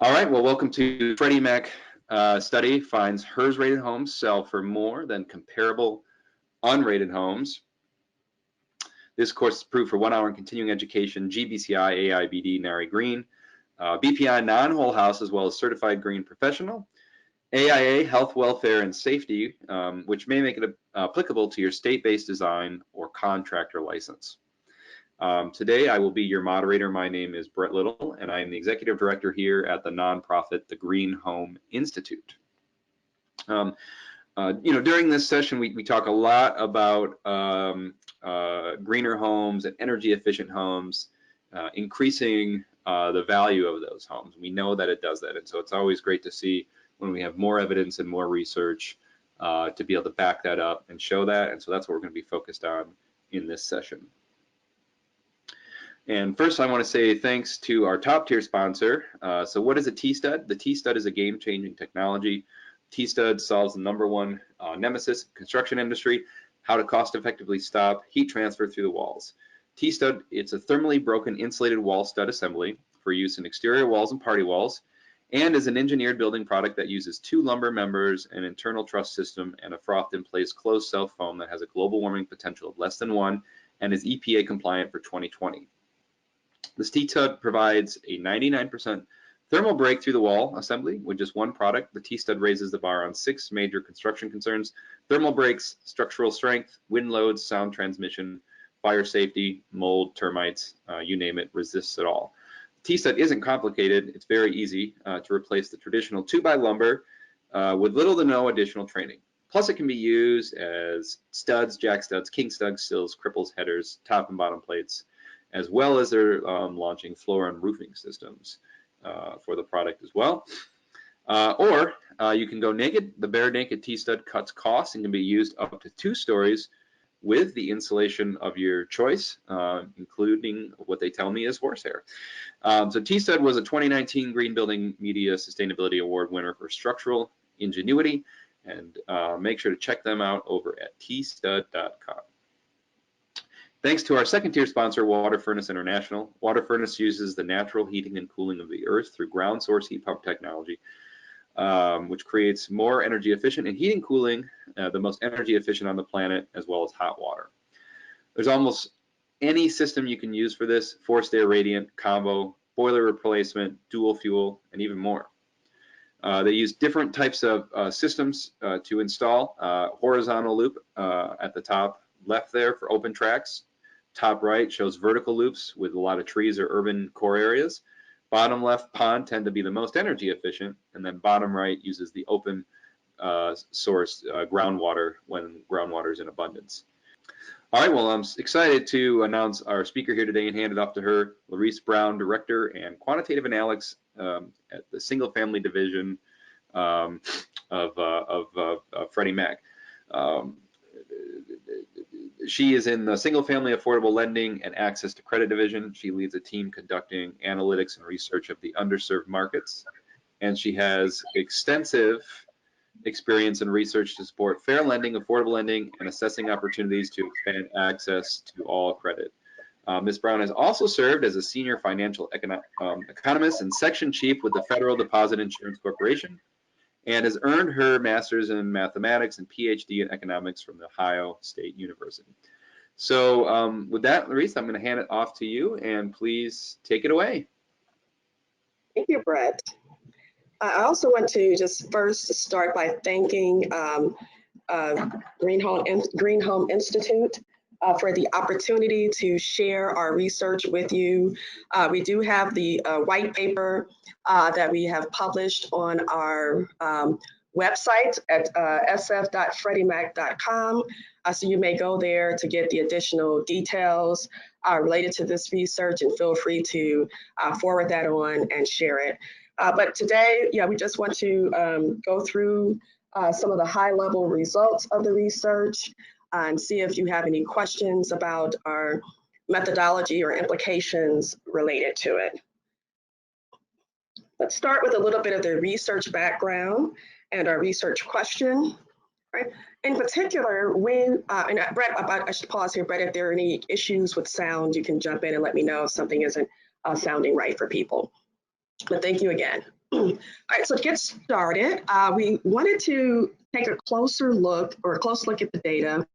All right, well, welcome to Freddie Mac study finds HERS rated homes sell for more than comparable unrated homes. This course is approved for 1 hour in continuing education, GBCI, AIBD, NARI Green, BPI NonWholeHouse, as well as Certified Green Professional, AIA Health, Welfare, and Safety, which may make it applicable to your state-based design or contractor license. Today, I will be your moderator. My name is Brett Little, and I am the executive director here at the nonprofit, the GreenHome Institute. During this session, we talk a lot about greener homes and energy efficient homes, increasing the value of those homes. We know that it does that, and so it's always great to see when we have more evidence and more research to be able to back that up and show that, and so that's what we're going to be focused on in this session. And first, I want to say thanks to our top tier sponsor. So what is a T-stud? The T-stud is a game-changing technology. T-stud solves the #1 nemesis in the construction industry, how to cost-effectively stop heat transfer through the walls. T-stud, it's a thermally broken insulated wall stud assembly for use in exterior walls and party walls, and is an engineered building product that uses 2 lumber members, an internal truss system, and a frothed-in-place closed cell foam that has a global warming potential of less than 1 and is EPA compliant for 2020. This T-stud provides a 99% thermal break through the wall assembly with just 1 product. The T-stud raises the bar on 6 major construction concerns: thermal breaks, structural strength, wind loads, sound transmission, fire safety, mold, termites, you name it, resists it all. T-stud isn't complicated. It's very easy to replace the traditional 2x lumber with little to no additional training. Plus, it can be used as studs, jack studs, king studs, sills, cripples, headers, top and bottom plates, as well as they're launching floor and roofing systems for the product as well. Or you can go naked. The bare naked T-stud cuts costs and can be used up to 2 stories with the insulation of your choice, including what they tell me is horsehair. So T-stud was a 2019 Green Building Media Sustainability Award winner for structural ingenuity, and make sure to check them out over at tstud.com. Thanks to our second tier sponsor, Water Furnace International. Water Furnace uses the natural heating and cooling of the earth through ground source heat pump technology, which creates more energy efficient in heating and cooling, the most energy efficient on the planet, as well as hot water. There's almost any system you can use for this: forced air radiant, combo, boiler replacement, dual fuel, and even more. They use different types of systems to install. Horizontal loop at the top left there for open tracks. Top right shows vertical loops with a lot of trees or urban core areas. Bottom left pond tend to be the most energy efficient, and then bottom right uses the open source groundwater when groundwater is in abundance. All right, well, I'm excited to announce our speaker here today and hand it off to her, Larice Brown, Director and Quantitative Analytics at the Single Family Division of Freddie Mac. She is in the Single Family Affordable Lending and Access to Credit Division. She leads a team conducting analytics and research of the underserved markets, and she has extensive experience in research to support fair lending, affordable lending, and assessing opportunities to expand access to all credit. Ms. Brown has also served as a senior financial economist and section chief with the Federal Deposit Insurance Corporation, and has earned her master's in mathematics and PhD in economics from the Ohio State University. So with that, Larice, I'm going to hand it off to you, and please take it away. Thank you, Brett. I also want to just first start by thanking GreenHome Institute for the opportunity to share our research with you. We do have the white paper that we have published on our website at sf.freddiemac.com. So you may go there to get the additional details related to this research, and feel free to forward that on and share it. But today, we just want to go through some of the high-level results of the research and see if you have any questions about our methodology or implications related to it. Let's start with a little bit of the research background and our research question. Right? In particular, when, and Brett, I should pause here, Brett, if there are any issues with sound, you can jump in and let me know if something isn't sounding right for people. But thank you again. All right, so to get started, we wanted to take a closer look or a close look at the data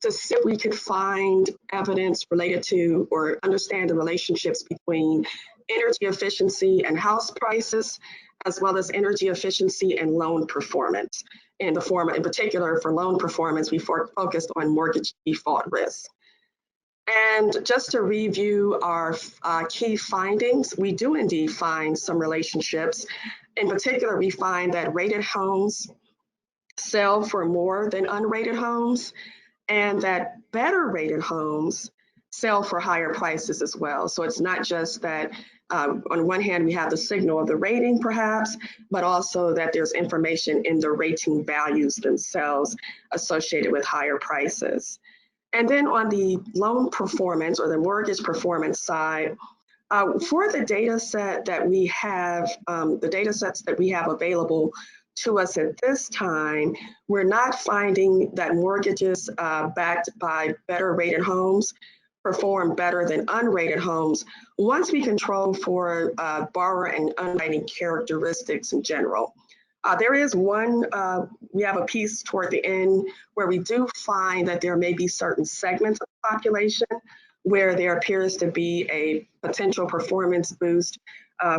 to see if we could find evidence related to or understand the relationships between energy efficiency and house prices, as well as energy efficiency and loan performance. In particular, for loan performance, we focused on mortgage default risk. And just to review our key findings, we do indeed find some relationships. In particular, we find that rated homes sell for more than unrated homes, and that better rated homes sell for higher prices as well. So it's not just that on one hand, we have the signal of the rating perhaps, but also that there's information in the rating values themselves associated with higher prices. And then on the loan performance or the mortgage performance side, for the data set that we have, the data sets that we have available to us at this time, we're not finding that mortgages backed by better rated homes perform better than unrated homes once we control for borrower and underwriting characteristics in general. There is one, we have a piece toward the end where we do find that there may be certain segments of the population where there appears to be a potential performance boost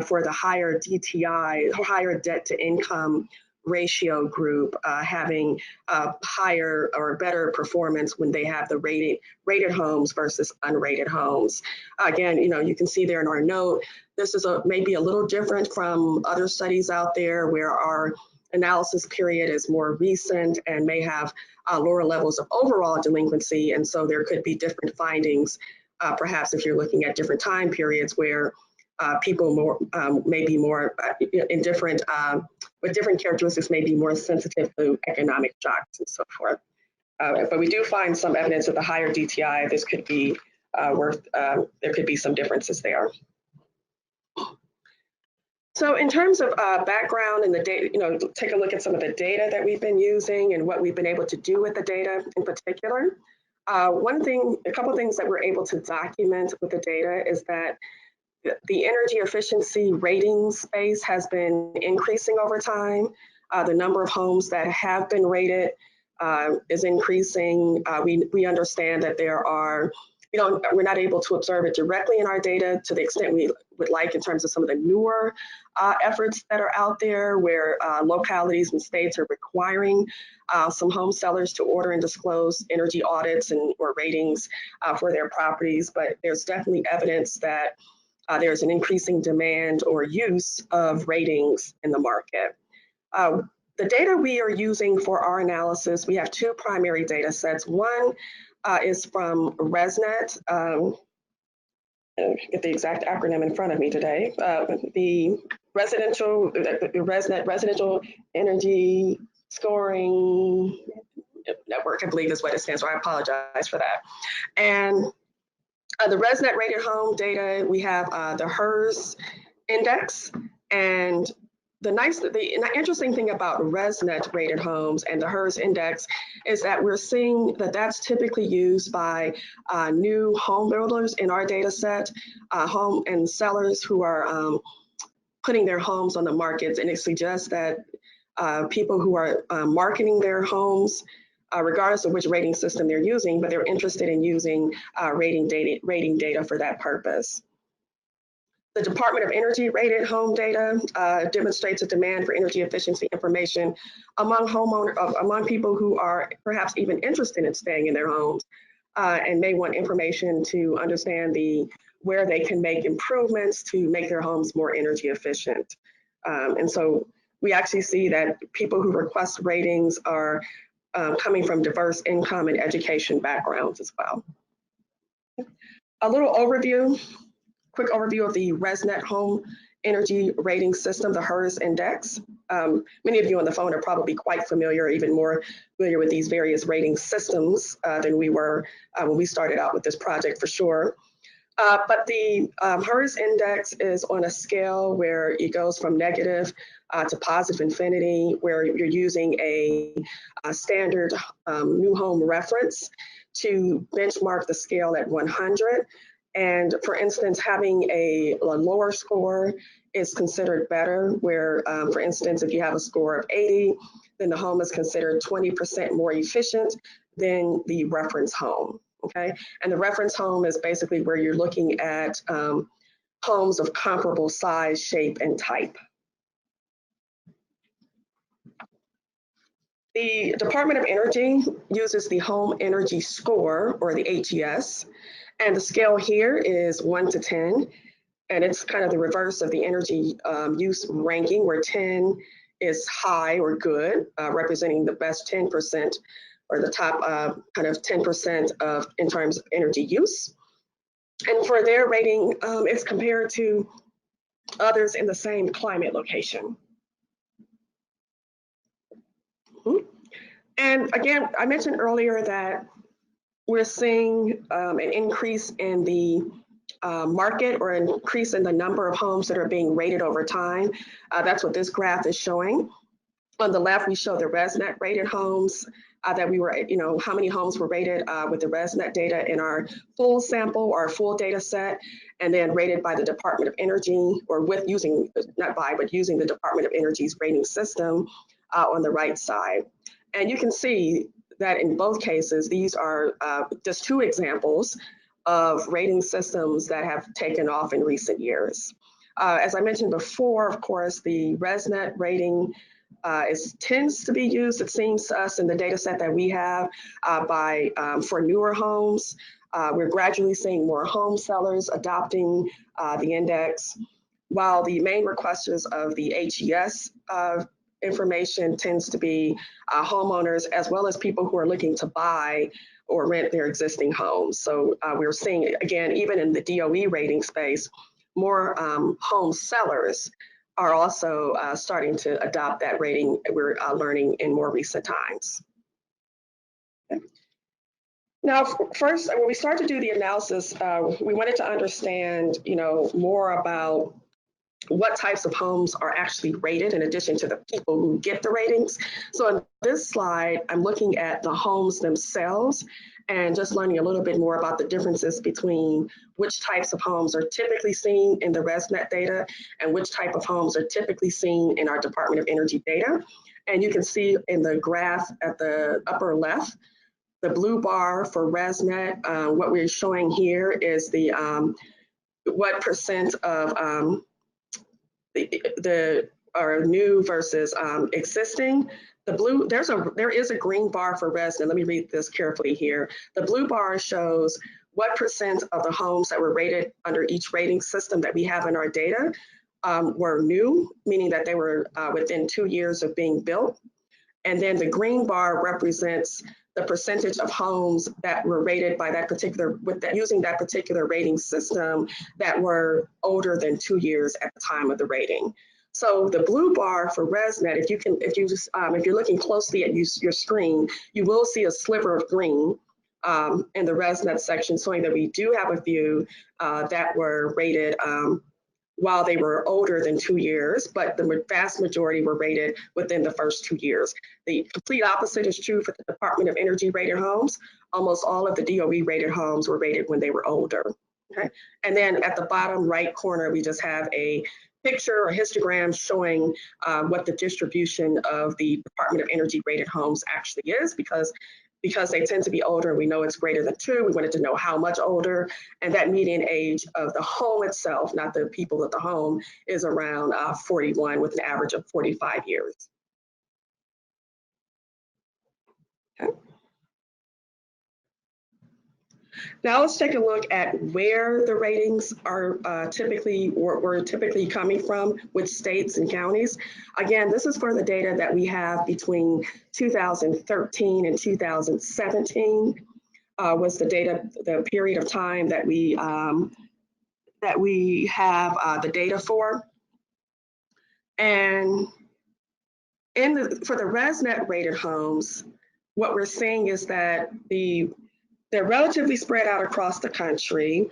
for the higher DTI, higher debt to income ratio group having higher or better performance when they have the rated homes versus unrated homes. Again, you can see there in our note, this is maybe a little different from other studies out there where our analysis period is more recent and may have lower levels of overall delinquency. And so there could be different findings, perhaps if you're looking at different time periods where people may be more in different, with different characteristics may be more sensitive to economic shocks and so forth. But we do find some evidence of the higher DTI. This could be there could be some differences there. So in terms of background and the data, take a look at some of the data that we've been using and what we've been able to do with the data in particular. A couple of things that we're able to document with the data is that the energy efficiency rating space has been increasing over time. The number of homes that have been rated is increasing. We understand that there are, we're not able to observe it directly in our data to the extent we would like in terms of some of the newer efforts that are out there where localities and states are requiring some home sellers to order and disclose energy audits or ratings for their properties. But there's definitely evidence that there's an increasing demand or use of ratings in the market. The data we are using for our analysis, we have two primary data sets. One is from RESNET, get the exact acronym in front of me today, the RESNET Residential Energy Scoring Network, I believe is what it stands for. I apologize for that. And the RESNET rated home data, we have the HERS index. And the interesting thing about RESNET rated homes and the HERS index is that we're seeing that that's typically used by new home builders in our data set, home and sellers who are putting their homes on the markets. And it suggests that people who are marketing their homes, regardless of which rating system they're using, but they're interested in using rating data for that purpose. The Department of Energy rated home data demonstrates a demand for energy efficiency information among among people who are perhaps even interested in staying in their homes and may want information to understand where they can make improvements to make their homes more energy efficient. And so we actually see that people who request ratings are coming from diverse income and education backgrounds as well. A little overview, quick overview of the RESNET home energy rating system, the HERS index. Many of you on the phone are probably quite familiar, even more familiar with these various rating systems than we were when we started out with this project for sure. But the HERS index is on a scale where it goes from negative to positive infinity, where you're using a standard new home reference to benchmark the scale at 100. And for instance, having a lower score is considered better, where, for instance, if you have a score of 80, then the home is considered 20% more efficient than the reference home, okay? And the reference home is basically where you're looking at homes of comparable size, shape, and type. The Department of Energy uses the Home Energy Score, or the HES, and the scale here is 1 to 10, and it's kind of the reverse of the energy use ranking, where 10 is high or good, representing the best 10% or the top kind of 10% of in terms of energy use. And for their rating, it's compared to others in the same climate location. And again, I mentioned earlier that we're seeing an increase in the market, or an increase in the number of homes that are being rated over time. That's what this graph is showing. On the left, we show the RESNET-rated homes that we were, how many homes were rated with the RESNET data in our full sample or full data set, and then rated by the Department of Energy, or with using, not by, but using the Department of Energy's rating system on the right side. And you can see that in both cases, these are just two examples of rating systems that have taken off in recent years. As I mentioned before, of course, the RESNET rating tends to be used, it seems to us, in the data set that we have for newer homes. We're gradually seeing more home sellers adopting the index, while the main requesters of the HES information tends to be homeowners, as well as people who are looking to buy or rent their existing homes. So we're seeing, again, even in the DOE rating space, more home sellers are also starting to adopt that rating. We're learning in more recent times. Okay. Now, first, when we start to do the analysis, we wanted to understand, more about what types of homes are actually rated, in addition to the people who get the ratings. So in this slide, I'm looking at the homes themselves and just learning a little bit more about the differences between which types of homes are typically seen in the RESNET data and which type of homes are typically seen in our Department of Energy data. And you can see in the graph at the upper left, the blue bar for RESNET, what we're showing here is the what percent of are new versus existing. The blue, there is a green bar for RESNET. Let me read this carefully here. The blue bar shows what percent of the homes that were rated under each rating system that we have in our data were new, meaning that they were within 2 years of being built. And then the green bar represents the percentage of homes that were rated by that particular, using that particular rating system that were older than 2 years at the time of the rating. So the blue bar for RESNET, if you're looking closely at your screen, you will see a sliver of green in the RESNET section, showing that we do have a few that were rated while they were older than 2 years, but the vast majority were rated within the first 2 years. The complete opposite is true for the Department of Energy rated homes. Almost all of the DOE rated homes were rated when they were older. Okay? And then at the bottom right corner, we just have a picture or histogram showing what the distribution of the Department of Energy rated homes actually is, because they tend to be older and we know it's greater than 2. We wanted to know how much older, and that median age of the home itself, not the people at the home, is around 41 with an average of 45 years. Okay. Now let's take a look at where the ratings are were typically coming from, which states and counties. Again, this is for the data that we have between 2013 and 2017 was the period of time that we have the data for. And for the RESNET rated homes, what we're seeing is that they're relatively spread out across the country.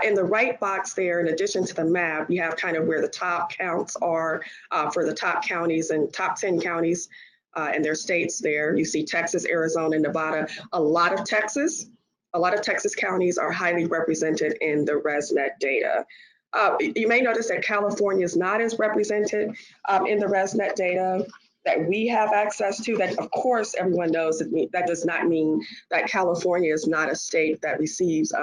In the right box there, in addition to the map, you have kind of where the top counts are for the top counties and top 10 counties and their states there. You see Texas, Arizona, Nevada, a lot of Texas counties are highly represented in the RESNET data. You may notice that California is not as represented in the ResNet data that we have access to. That, of course, everyone knows that does not mean that California is not a state that receives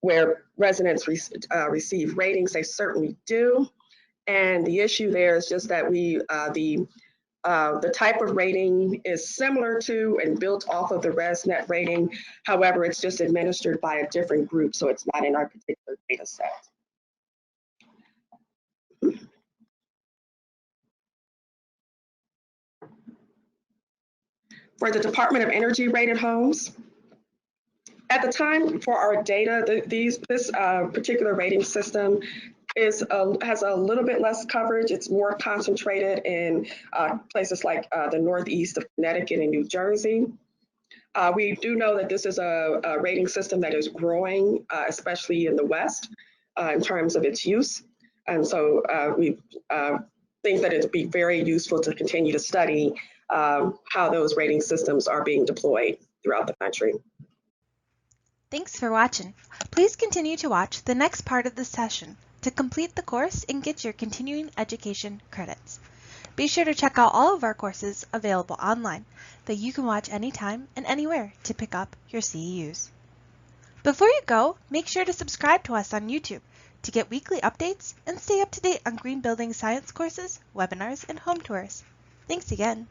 where residents receive ratings. They certainly do. And the issue there is just that the type of rating is similar to and built off of the ResNet rating. However, it's just administered by a different group, so it's not in our particular data set. For the Department of Energy rated homes, at the time for our data, this particular rating system has a little bit less coverage. It's more concentrated in places like the northeast of Connecticut and New Jersey. We do know that this is a rating system that is growing, especially in the West, in terms of its use. And so we think that it'd be very useful to continue to study how those rating systems are being deployed throughout the country. Thanks for watching. Please continue to watch the next part of the session to complete the course and get your continuing education credits. Be sure to check out all of our courses available online that you can watch anytime and anywhere to pick up your CEUs. Before you go, make sure to subscribe to us on YouTube to get weekly updates and stay up to date on green building science courses, webinars, and home tours. Thanks again.